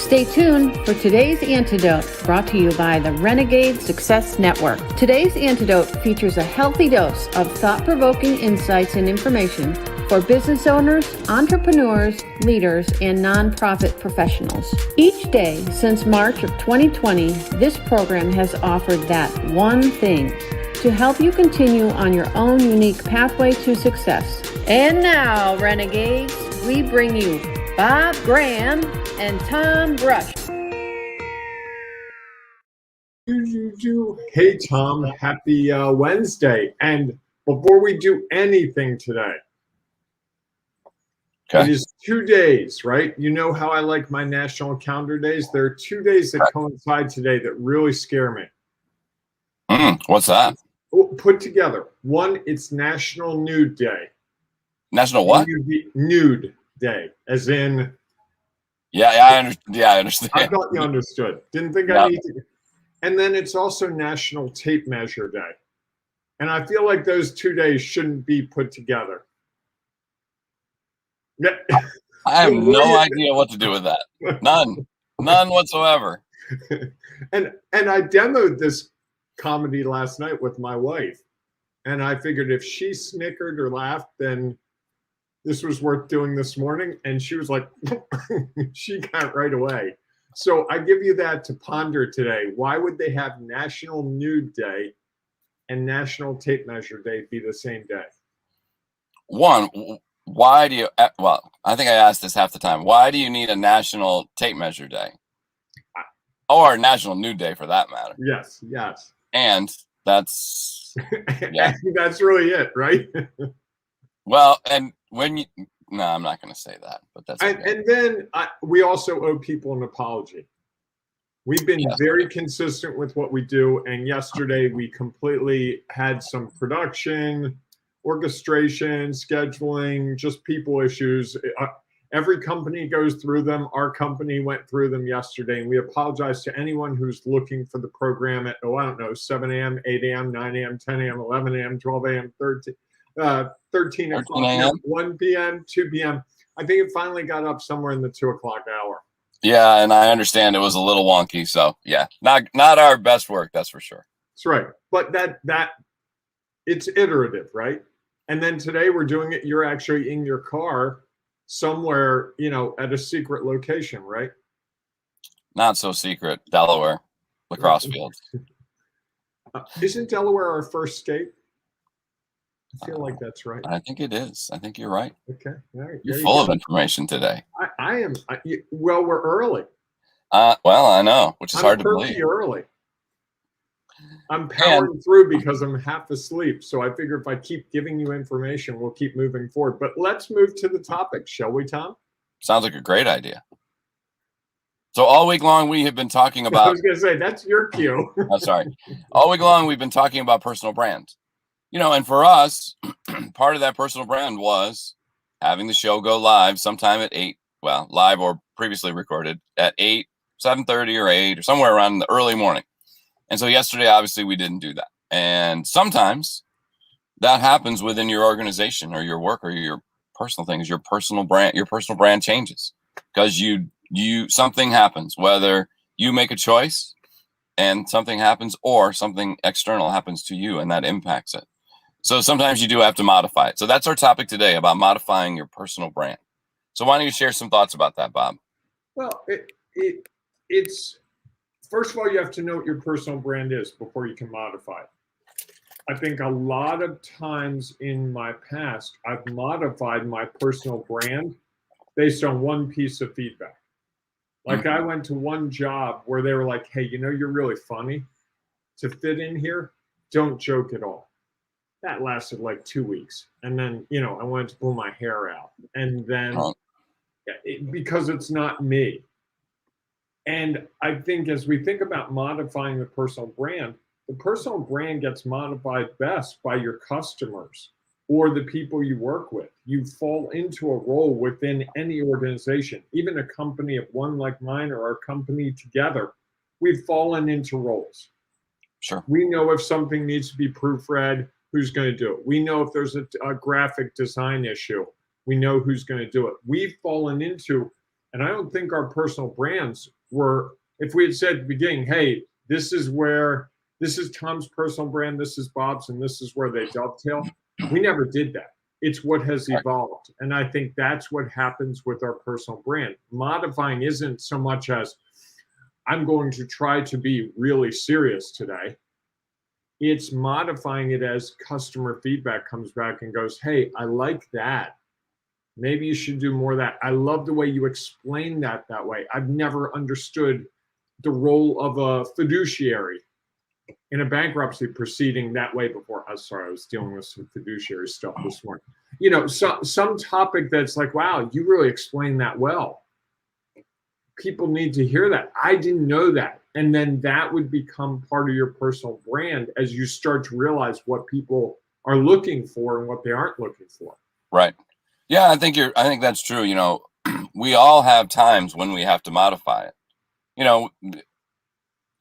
Stay tuned for today's Antidote, brought to you by the Renegade Success Network. Today's Antidote features a healthy dose of thought-provoking insights and information for business owners, entrepreneurs, leaders, and nonprofit professionals. Each day since March of 2020, this program has offered that one thing to help you continue on your own unique pathway to success. And now, Renegades, we bring you Bob Graham and Tom Brush. Hey, Tom, happy Wednesday. And before we do anything today, It is 2 days, right? You know how I like my national calendar days? There are 2 days that coincide today that really scare me. What's that? Put together. One, it's National Nude Day. National what? Nude Day, as in... I understand. I thought you understood. Didn't think I need to. And then it's also National Tape Measure Day. And I feel like those 2 days shouldn't be put together. I have no idea what to do with that. None whatsoever. And I demoed this comedy last night with my wife. And I figured if she snickered or laughed, then this was worth doing this morning. And she was like, she got right away. So I give you that to ponder today. Why would they have National Nude Day and National Tape Measure Day be the same day? One, why do you, well, I think I asked this half the time. Why do you need a National Tape Measure Day? Or National Nude Day for that matter? Yes. And that's, that's really it, right? Well, and when you, no, I'm not going to say that, but that's okay. And then we also owe people an apology. We've been very consistent with what we do. And yesterday we completely had some production, orchestration, scheduling, just people issues. Every company goes through them. Our company went through them yesterday. And we apologize to anyone who's looking for the program at, 7 a.m., 8 a.m., 9 a.m., 10 a.m., 11 a.m., 12 a.m., 13 o'clock, 1 p.m., 2 p.m. I think it finally got up somewhere in the 2 o'clock hour. Yeah, and I understand it was a little wonky. So yeah, not our best work, that's for sure. That's right. But that it's iterative, right? And then today we're doing it. You're actually in your car somewhere, at a secret location, right? Not so secret. Delaware, lacrosse fields. Isn't Delaware our first state? I feel like that's right. I think it is. I think you're right. Okay. All right. You're full of information today. I am. Well, we're early. Well, I know, which is hard to believe. Early. I'm powering through because I'm half asleep. So I figure if I keep giving you information, we'll keep moving forward. But let's move to the topic, shall we, Tom? Sounds like a great idea. So all week long, we have been talking about... I was going to say, that's your cue. I'm sorry. All week long, we've been talking about personal brand. And for us, part of that personal brand was having the show go live sometime at 8, well, live or previously recorded at 8, 7:30 or 8 or somewhere around in the early morning. And so yesterday, obviously, we didn't do that. And sometimes that happens within your organization or your work or your personal things, your personal brand changes because something happens, whether you make a choice and something happens or something external happens to you and that impacts it. So sometimes you do have to modify it. So that's our topic today, about modifying your personal brand. So why don't you share some thoughts about that, Bob? Well, it's first of all, you have to know what your personal brand is before you can modify it. I think a lot of times in my past, I've modified my personal brand based on one piece of feedback. Like I went to one job where they were like, hey, you're really funny. To fit in here, don't joke at all. That lasted like 2 weeks. And then, I wanted to pull my hair out. And then because it's not me. And I think as we think about modifying the personal brand gets modified best by your customers or the people you work with. You fall into a role within any organization, even a company of one like mine or our company together. We've fallen into roles. Sure. We know if something needs to be proofread, who's going to do it. We know if there's a graphic design issue, we know who's going to do it. We've fallen into And I don't think our personal brands were, if we had said at the beginning, hey, this is Tom's personal brand, this is Bob's, and this is where they dovetail. We never did that. It's what has evolved. And I think that's what happens with our personal brand. Modifying isn't so much as I'm going to try to be really serious today. It's modifying it as customer feedback comes back and goes, hey, I like that. Maybe you should do more of that. I love the way you explain that way. I've never understood the role of a fiduciary in a bankruptcy proceeding that way before. I'm sorry, I was dealing with some fiduciary stuff this morning. You know, some topic that's like, wow, you really explained that well. People need to hear that. I didn't know that. And then that would become part of your personal brand as you start to realize what people are looking for and what they aren't looking for. Right. Yeah, I think that's true. You know, we all have times when we have to modify it, you know,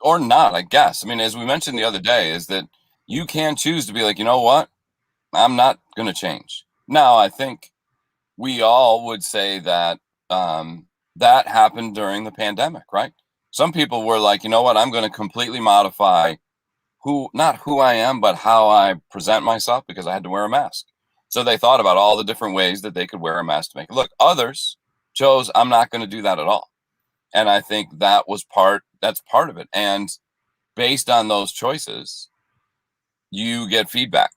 or not, I guess. I mean, as we mentioned the other day, is that you can choose to be like, you know what, I'm not going to change. Now, I think we all would say that that happened during the pandemic, right? Some people were like, you know what, I'm going to completely modify not who I am, but how I present myself because I had to wear a mask. So they thought about all the different ways that they could wear a mask to make it look. Others chose, I'm not going to do that at all. And I think that's part of it. And based on those choices, you get feedback.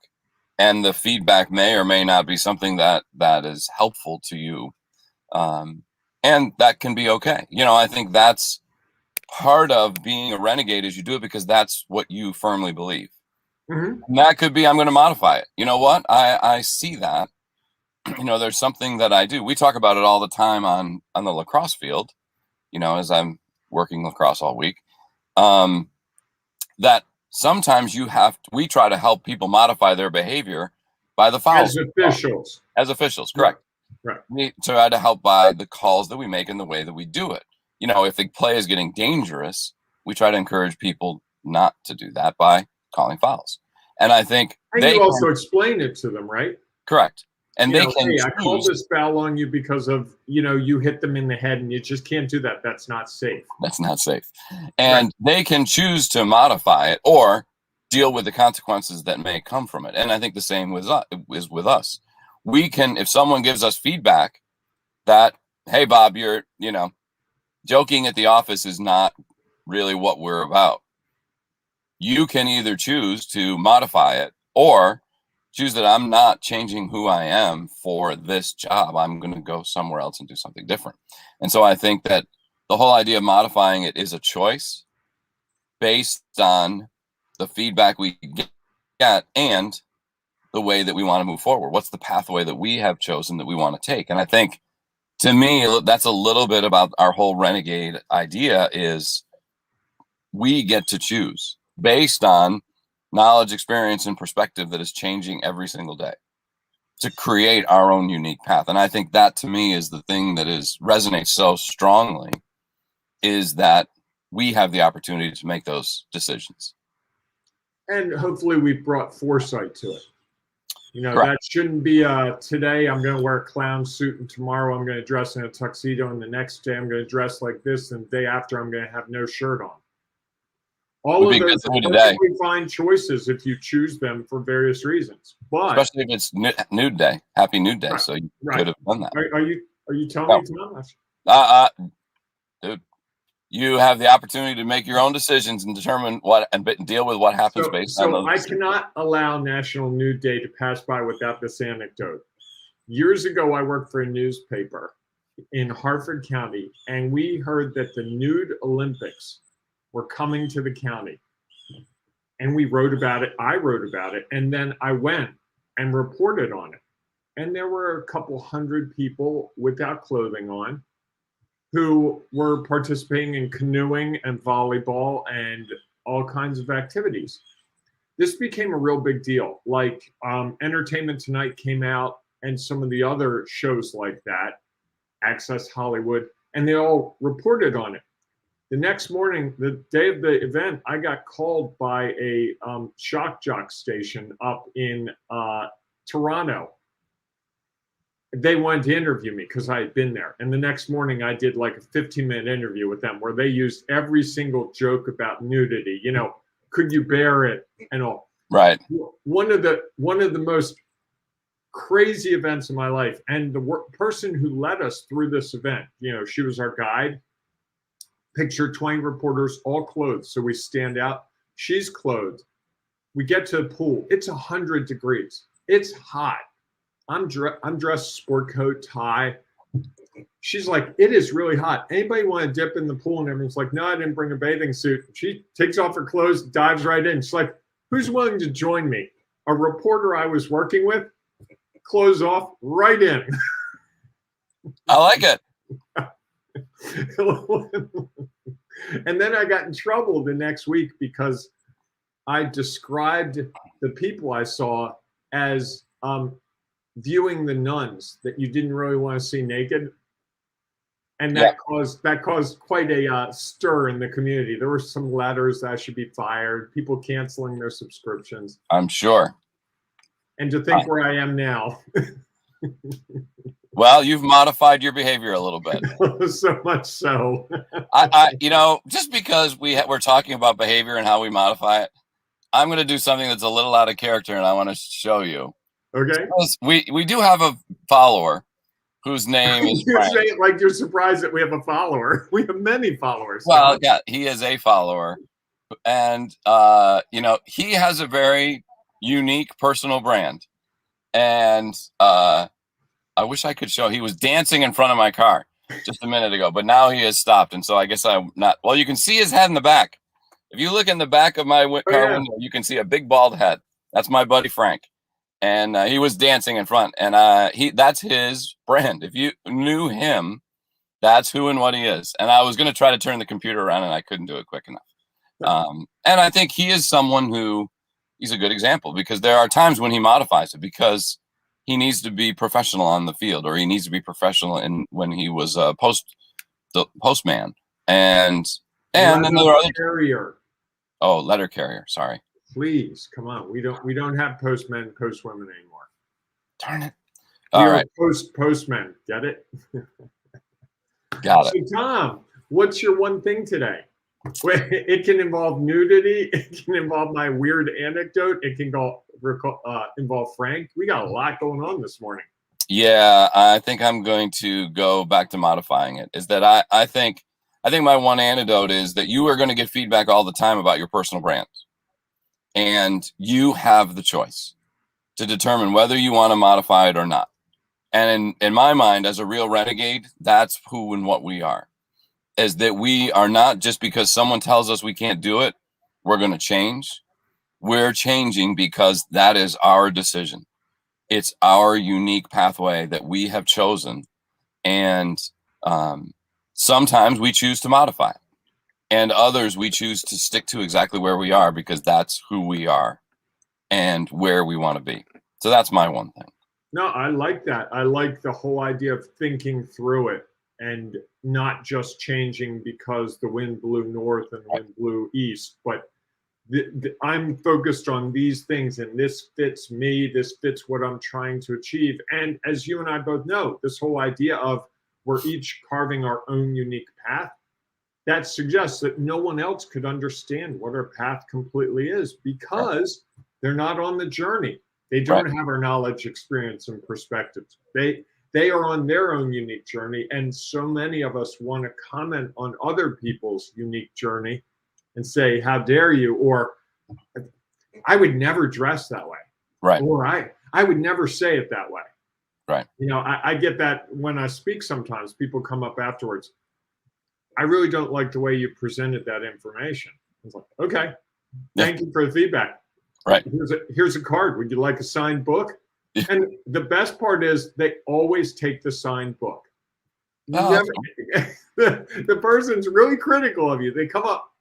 And the feedback may or may not be something that is helpful to you. And that can be okay. You know, I think that's part of being a renegade is you do it because that's what you firmly believe. Mm-hmm. And that could be, I'm going to modify it. You know what? I see that. You know, there's something that I do. We talk about it all the time on the lacrosse field, you know, as I'm working lacrosse all week, that sometimes we try to help people modify their behavior by the fouls. As officials, correct. Right. We try to help by the calls that we make and the way that we do it. You know, if the play is getting dangerous, we try to encourage people not to do that by calling fouls. And I think you also explain it to them, right? Correct. And hey, I called this foul on you because of, you know, you hit them in the head and you just can't do that. That's not safe. That's not safe. And they can choose to modify it or deal with the consequences that may come from it. And I think the same is with us. We can, if someone gives us feedback that, hey, Bob, you're, you know, joking at the office is not really what we're about. You can either choose to modify it or choose that I'm not changing who I am for this job. I'm going to go somewhere else and do something different. And so I think that the whole idea of modifying it is a choice based on the feedback we get and the way that we want to move forward. What's the pathway that we have chosen that we want to take? And I think, to me, that's a little bit about our whole renegade idea is we get to choose based on knowledge, experience, and perspective that is changing every single day to create our own unique path. And I think that, to me, is the thing that resonates so strongly, is that we have the opportunity to make those decisions. And hopefully we've brought foresight to it. You know, Correct. That shouldn't be today I'm going to wear a clown suit and tomorrow I'm going to dress in a tuxedo and the next day I'm going to dress like this and the day after I'm going to have no shirt on. All of those are perfectly fine choices if you choose them for various reasons. But especially if it's nude day, happy nude day. Right. So you could have done that. Are you telling me, Thomas? Dude, you have the opportunity to make your own decisions and determine and deal with what happens based on those. So I cannot allow National Nude Day to pass by without this anecdote. Years ago, I worked for a newspaper in Harford County, and we heard that the nude Olympics were coming to the county. And we wrote about it. I wrote about it. And then I went and reported on it. And there were a couple hundred people without clothing on who were participating in canoeing and volleyball and all kinds of activities. This became a real big deal. Like Entertainment Tonight came out and some of the other shows like that, Access Hollywood, and they all reported on it. The next morning, the day of the event, I got called by a shock jock station up in Toronto. they wanted to interview me because I had been there. And the next morning I did like a 15-minute interview with them where they used every single joke about nudity. You know, could you bear it and all. Right. One of the most crazy events of my life, and the person who led us through this event, you know, she was our guide. Picture 20 reporters, all clothed, so we stand out. She's clothed. We get to the pool. It's 100 degrees. It's hot. I'm dressed sport coat, tie. She's like, it is really hot. Anybody want to dip in the pool? And everyone's like, no, I didn't bring a bathing suit. She takes off her clothes, dives right in. She's like, who's willing to join me? A reporter I was working with, clothes off, right in. I like it. And then I got in trouble the next week because I described the people I saw as viewing the nuns that you didn't really want to see naked. And that caused quite a stir in the community. There were some letters that I should be fired, people canceling their subscriptions. I'm sure. And to think where I am now. Well, you've modified your behavior a little bit. So much so. I you know, just because we're talking about behavior and how we modify it, I'm going to do something that's a little out of character, and I want to show you. Okay. We do have a follower whose name is You Frank. say it like you're surprised that we have a follower. We have many followers. Well, yeah, he is a follower, and you know, he has a very unique personal brand, and I wish I could show. He was dancing in front of my car just a minute ago, but now he has stopped, and so I guess I'm not. Well, you can see his head in the back. If you look in the back of my car window, you can see a big bald head. That's my buddy Frank, and he was dancing in front, and that's his brand. If you knew him, that's who and what he is. And I was going to try to turn the computer around, and I couldn't do it quick enough. And I think he is someone who he's a good example because there are times when he modifies it because he needs to be professional on the field, or he needs to be professional when he was the postman, and then there are other carrier. Oh, letter carrier. Sorry. Please come on. We don't have postmen, postwomen anymore. Darn it. We All are right. Postmen. Get it? Got it. So Tom, what's your one thing today? It can involve nudity. It can involve my weird anecdote. It can involve Frank. We got a lot going on this morning. Yeah, I think I'm going to go back to modifying it. Is that I think my one antidote is that you are going to get feedback all the time about your personal brand, and you have the choice to determine whether you want to modify it or not. And in my mind, as a real renegade, that's who and what we are. Is that we are not just because someone tells us we can't do it, we're going to change. We're changing because that is our decision. It's our unique pathway that we have chosen. And sometimes we choose to modify it. And others we choose to stick to exactly where we are because that's who we are and where we want to be. So that's my one thing. No, I like that. I like the whole idea of thinking through it and not just changing because the wind blew north and the wind blew east, but I'm focused on these things and this fits me, this fits what I'm trying to achieve. And as you and I both know, this whole idea of we're each carving our own unique path, that suggests that no one else could understand what our path completely is because they're not on the journey. They don't have our knowledge, experience, and perspectives. They are on their own unique journey, and so many of us want to comment on other people's unique journey and say, how dare you, or I would never dress that way, right? Or I would never say it that way, right? You know, I get that when I speak sometimes, people come up afterwards, I really don't like the way you presented that information. I was like, okay, thank you for the feedback. Right. Here's a card. Would you like a signed book? And the best part is they always take the signed book. The person's really critical of you. They come up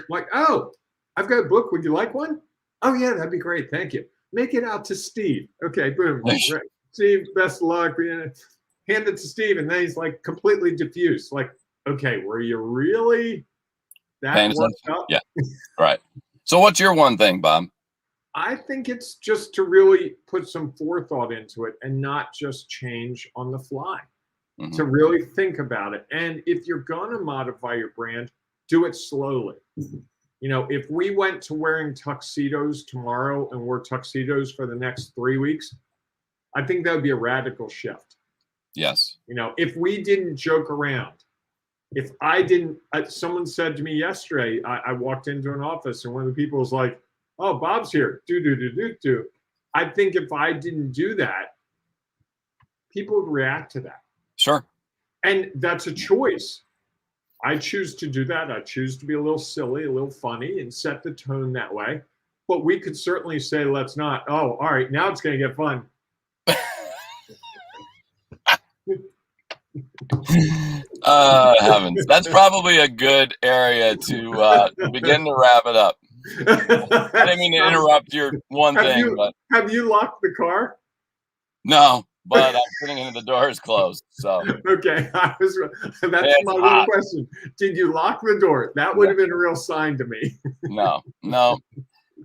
like, oh, I've got a book. Would you like one? Oh, yeah, that'd be great. Thank you. Make it out to Steve. Okay, boom. Right. Steve, best of luck. Hand it to Steve. And then he's like completely diffused. Like, okay, were you really that worked up? Yeah, right. So what's your one thing, Bob? I think it's just to really put some forethought into it and not just change on the fly, to really think about it. And if you're going to modify your brand, do it slowly. You know, if we went to wearing tuxedos tomorrow and wore tuxedos for the next 3 weeks, I think that would be a radical shift. Yes. You know, if we didn't joke around, if I didn't, someone said to me yesterday, I walked into an office and one of the people was like, "Oh, Bob's here. Do. I think if I didn't do that, people would react to that. Sure. And that's a choice. I choose to do that. I choose to be a little silly, a little funny, and set the tone that way. But we could certainly say, let's not. Oh, all right, now it's going to get fun. Heavens. That's probably a good area to begin to wrap it up. I didn't mean to interrupt your one thing, but have you locked the car? No, but I'm sitting in the door is closed. So okay, that's my one question. Did you lock the door? That would have been a real sign to me. No.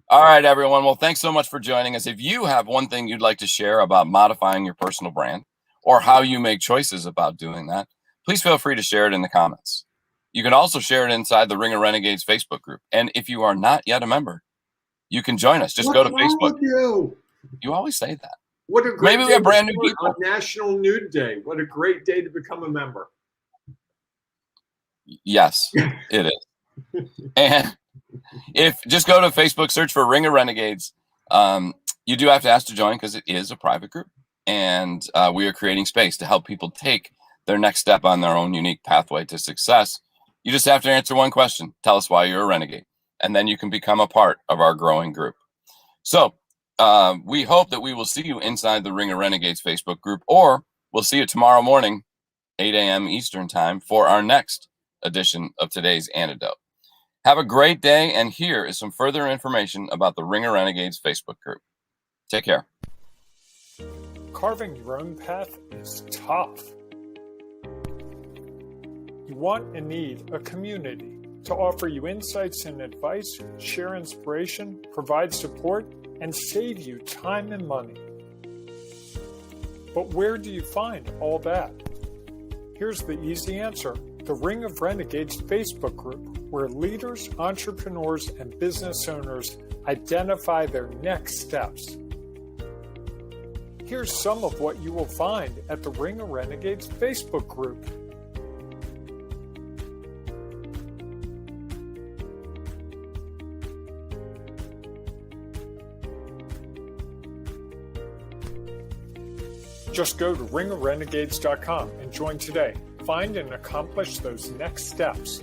All right, everyone. Well, thanks so much for joining us. If you have one thing you'd like to share about modifying your personal brand or how you make choices about doing that, please feel free to share it in the comments. You can also share it inside the Ring of Renegades Facebook group. And if you are not yet a member, you can join us. Just go to Facebook. You always say that. What a great Maybe we have brand new people. On National Nude Day. What a great day to become a member. Yes, it is. And if just go to Facebook, search for Ring of Renegades. You do have to ask to join because it is a private group. And we are creating space to help people take their next step on their own unique pathway to success. You just have to answer one question. Tell us why you're a renegade. And then you can become a part of our growing group. So we hope that we will see you inside the Ring of Renegades Facebook group, or we'll see you tomorrow morning, 8 a.m. Eastern time, for our next edition of today's Antidote. Have a great day, and here is some further information about the Ring of Renegades Facebook group. Take care. Carving your own path is tough. You want and need a community to offer you insights and advice, share inspiration, provide support, and save you time and money. But where do you find all that? Here's the easy answer: the Ring of Renegades Facebook group, where leaders, entrepreneurs, and business owners identify their next steps. Here's some of what you will find at the Ring of Renegades Facebook group. Just go to ringofrenegades.com and join today. Find and accomplish those next steps.